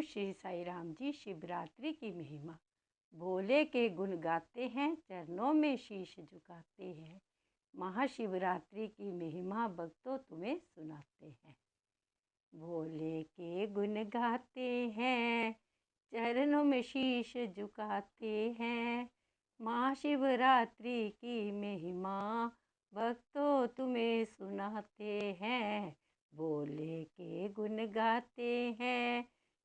श्री साईं राम जी। शिवरात्रि की महिमा। भोले के गुण गाते हैं, चरणों में शीश झुकाते हैं। महाशिवरात्रि की महिमा भक्तों तुम्हें सुनाते हैं। भोले के गुण गाते हैं, चरणों में शीश झुकाते हैं। महाशिवरात्रि की महिमा भक्तों तुम्हें सुनाते हैं। भोले के गुण गाते हैं,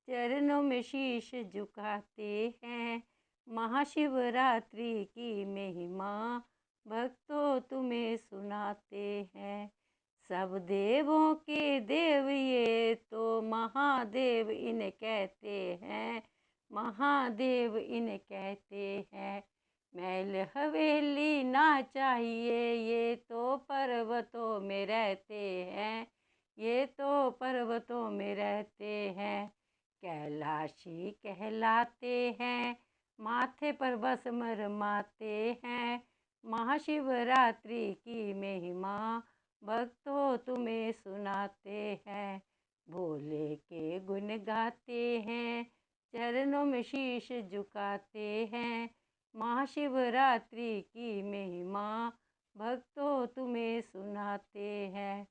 चरणों में शीश झुकाते हैं। महाशिवरात्रि की महिमा भक्तों तुम्हें सुनाते हैं। सब देवों के देव ये तो महादेव इन्हें कहते हैं। महादेव इन्हें कहते हैं। महल हवेली ना चाहिए, ये तो पर्वतों में रहते हैं। ये तो पर्वतों में रहते हैं। कैलाशी कहलाते हैं, माथे पर भस्म रमाते हैं। महाशिवरात्रि की महिमा भक्तों तुम्हें सुनाते हैं। भोले के गुण गाते हैं, चरणों में शीश झुकाते हैं। महाशिवरात्रि की महिमा भक्तों तुम्हें सुनाते हैं।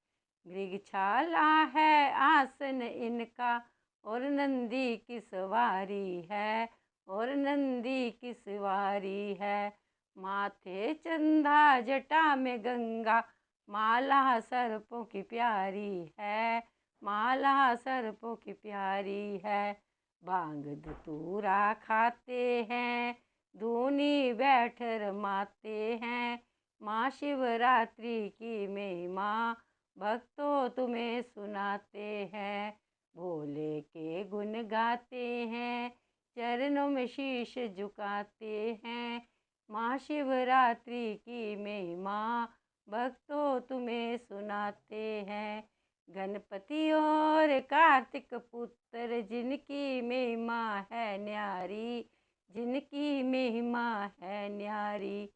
मृगछाला है आसन इनका, और नंदी की सवारी है। और नंदी की सवारी है। माथे चंदा जटा में गंगा, माला सर्पों की प्यारी है। माला सर्पों की प्यारी है। भांग धतूरा खाते हैं, धूनी बैठ रमाते हैं। महाशिवरात्रि की महिमा भक्तों तुम्हें सुनाते हैं। भोले के गुण गाते हैं, चरणों में शीश झुकाते हैं। महाशिवरात्रि की महिमा भक्तों तुम्हें सुनाते हैं। गणपति और कार्तिक पुत्र जिनकी महिमा है न्यारी, जिनकी महिमा है न्यारी।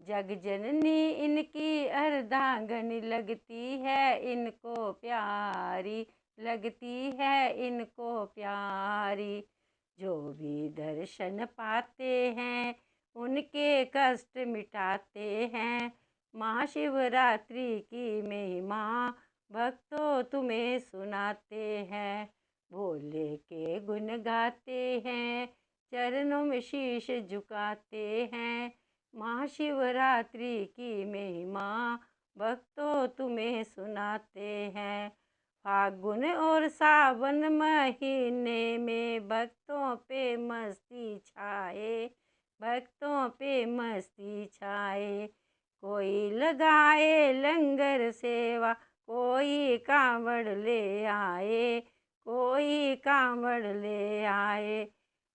जग जननी इनकी अर्धांगनी लगती है इनको प्यारी, लगती है इनको प्यारी। जो भी दर्शन पाते हैं, उनके कष्ट मिटाते हैं। महाशिवरात्रि की महिमा भक्तों तुम्हें सुनाते हैं। भोले के गुण गाते हैं, चरणों में शीश झुकाते हैं। महाशिवरात्रि की महिमा भक्तों तुम्हें सुनाते हैं। फागुन और सावन महीने में भक्तों पे मस्ती छाए, भक्तों पे मस्ती छाए। कोई लगाए लंगर सेवा, कोई कांवड़ ले आए, कोई कांवड़ ले आए।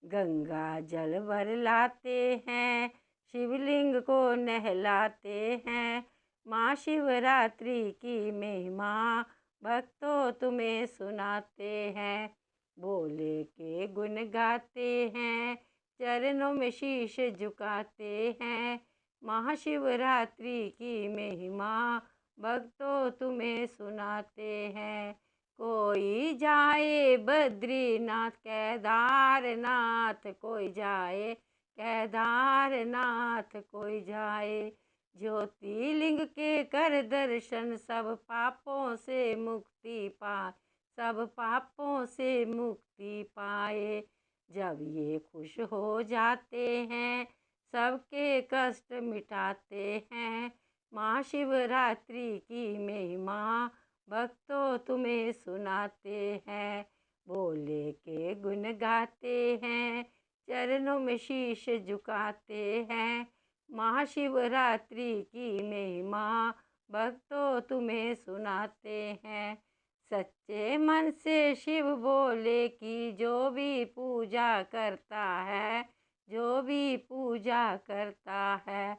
गंगा जल भर लाते हैं, शिवलिंग को नहलाते हैं। महाशिवरात्रि की महिमा भक्तों तुम्हें सुनाते हैं। भोले के गुण गाते हैं, चरणों में शीश झुकाते हैं। महाशिवरात्रि की महिमा भक्तों तुम्हें सुनाते हैं। कोई जाए बद्रीनाथ केदारनाथ, कोई जाए केदारनाथ, कोई जाए। ज्योतिर्लिंग के कर दर्शन, सब पापों से मुक्ति पाए, सब पापों से मुक्ति पाए। जब ये खुश हो जाते हैं, सबके कष्ट मिटाते हैं। महाशिवरात्रि की महिमा भक्तों तुम्हें सुनाते हैं। भोले के गुण गाते हैं, चरणों में शीश झुकाते हैं। महाशिवरात्रि की महिमा भक्तों तुम्हें सुनाते हैं। सच्चे मन से शिव भोले की जो भी पूजा करता है, जो भी पूजा करता है।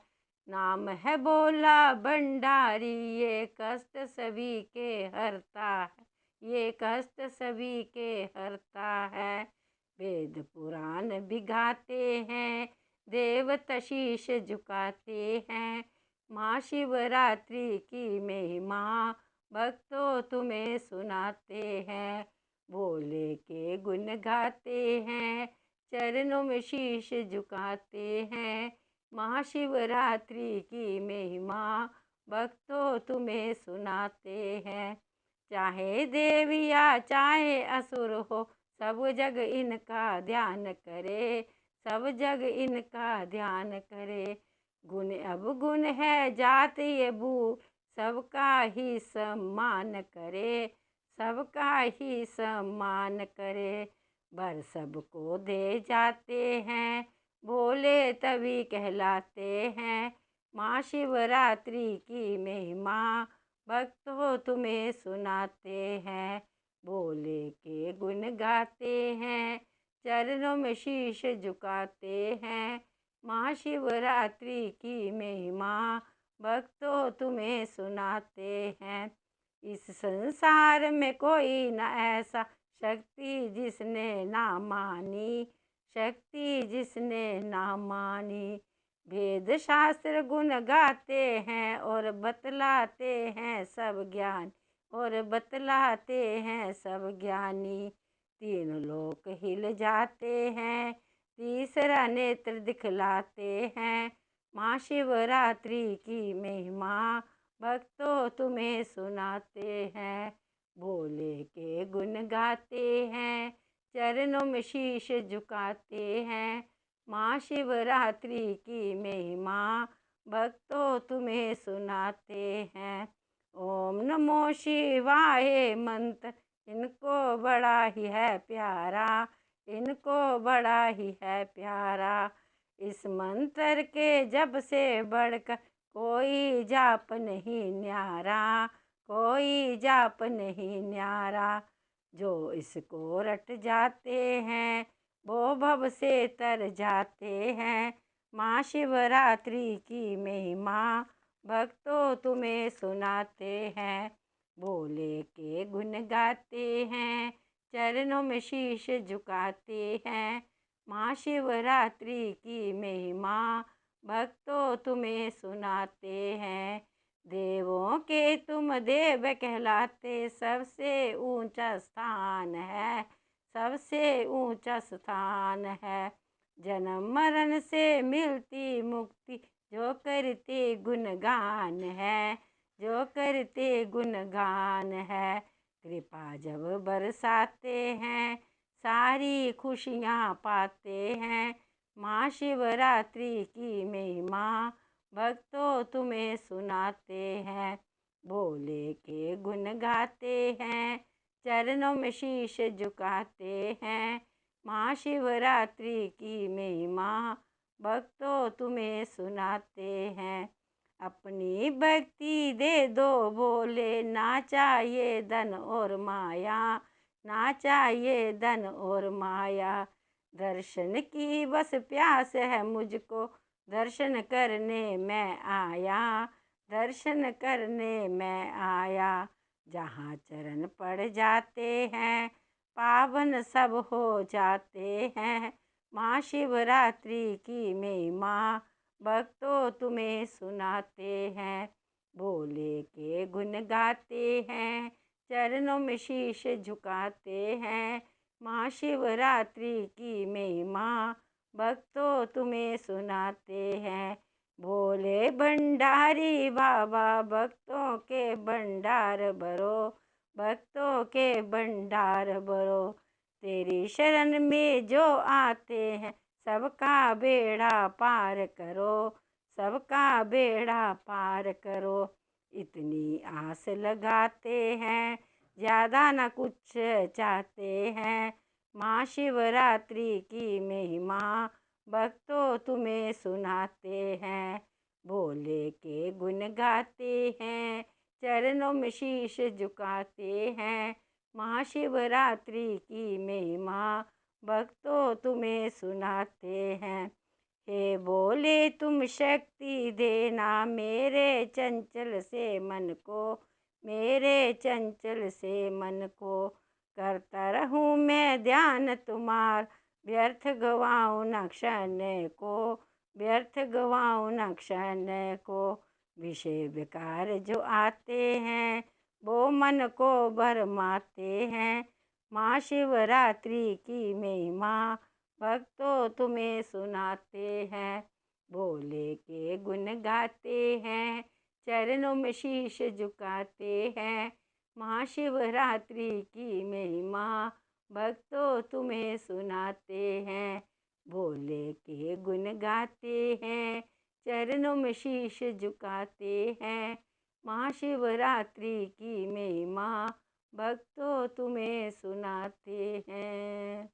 नाम है भोला भंडारी, ये कष्ट सभी के हरता है, ये कष्ट सभी के हरता है। वेद पुराण भी गाते हैं, देवता शीश झुकाते हैं। महाशिवरात्रि की महिमा भक्तों तुम्हें सुनाते हैं। भोले के गुण गाते हैं, चरणों में शीश झुकाते हैं। महाशिवरात्रि की महिमा भक्तों तुम्हें सुनाते हैं। चाहे देव या चाहे असुर हो, सब जग इनका ध्यान करे, सब जग इनका ध्यान करे। गुण अवगुण है जात ये भू, सबका ही सम्मान करे, सबका ही सम्मान करे। वर सबको दे जाते हैं, भोले तभी कहलाते हैं। माँ शिवरात्रि की महिमा भक्तों तुम्हें सुनाते हैं। भोले के गुण गाते हैं, चरणों में शीश झुकाते हैं। माँ शिवरात्रि की महिमा भक्तों तुम्हें सुनाते हैं। इस संसार में कोई न ऐसा शक्ति जिसने ना मानी, शक्ति जिसने ना मानी। वेद शास्त्र गुण गाते हैं और बतलाते हैं सब ज्ञान, और बतलाते हैं सब ज्ञानी। तीन लोक हिल जाते हैं, तीसरा नेत्र दिखलाते हैं। माँ शिवरात्रि की महिमा भक्तों तुम्हें सुनाते हैं। भोले के गुण गाते हैं, चरणों में शीश झुकाते हैं। माँ शिवरात्रि की महिमा भक्तों तुम्हें सुनाते हैं। ओम नमो शिवाय मंत्र इनको बड़ा ही है प्यारा, इनको बड़ा ही है प्यारा। इस मंत्र के जप से बढ़कर कोई जाप नहीं न्यारा, कोई जाप नहीं न्यारा। जो इसको रट जाते हैं वो भव से तर जाते हैं। माँ शिवरात्रि की महिमा भक्तों तुम्हें सुनाते हैं। भोले के गुण गाते हैं, चरणों में शीश झुकाते हैं। माँ शिवरात्रि की महिमा भक्तों तुम्हें सुनाते हैं। देवों के तुम देव कहलाते, सबसे ऊंचा स्थान है, सबसे ऊंचा स्थान है। जन्म मरण से मिलती मुक्ति, जो करते गुणगान है, जो करते गुणगान है। कृपा जब बरसाते हैं, सारी खुशियाँ पाते हैं। माँ शिवरात्रि की महिमा भक्तों तुम्हें सुनाते हैं। भोले के गुण गाते हैं, चरणों में शीश झुकाते हैं। माँ शिवरात्रि की महिमा भक्तों तुम्हें सुनाते हैं। अपनी भक्ति दे दो भोले, ना चाहिए धन और माया, ना चाहिए धन और माया। दर्शन की बस प्यास है मुझको, दर्शन करने मैं आया, दर्शन करने मैं आया। जहाँ चरण पड़ जाते हैं, पावन सब हो जाते हैं। माँ शिवरात्रि की महिमा भक्तों तुम्हें सुनाते हैं। भोले के गुण गाते हैं, चरणों में शीश झुकाते हैं। माँ शिवरात्रि की महिमा भक्तों तुम्हें सुनाते हैं। भोले भंडारी बाबा भक्तों के भंडार भरो, भक्तों के भंडार भरो। तेरी शरण में जो आते हैं, सबका बेड़ा पार करो, सबका बेड़ा पार करो। इतनी आस लगाते हैं, ज़्यादा न कुछ चाहते हैं। माँ शिवरात्रि की महिमा भक्तों तुम्हें सुनाते हैं। भोले के गुण गाते हैं, चरणों में शीश झुकाते हैं। माँ शिवरात्रि की महिमा भक्तों तुम्हें सुनाते हैं। हे भोले तुम शक्ति देना मेरे चंचल से मन को, मेरे चंचल से मन को। करता रहूँ मैं ध्यान तुम्हार, व्यर्थ गवाऊँ न क्षण को, व्यर्थ गवाऊँ न क्षण को। विषय विकार जो आते हैं, वो मन को भरमाते हैं। महाशिवरात्रि की महिमा भक्तों तुम्हें सुनाते हैं। भोले के गुण गाते हैं, चरणों में शीश झुकाते हैं। महाशिवरात्रि की महिमा भक्तों तुम्हें सुनाते हैं। भोले के गुण गाते हैं, चरणों में शीश झुकाते हैं। महाशिवरात्रि की महिमा भक्तों तुम्हें सुनाते हैं।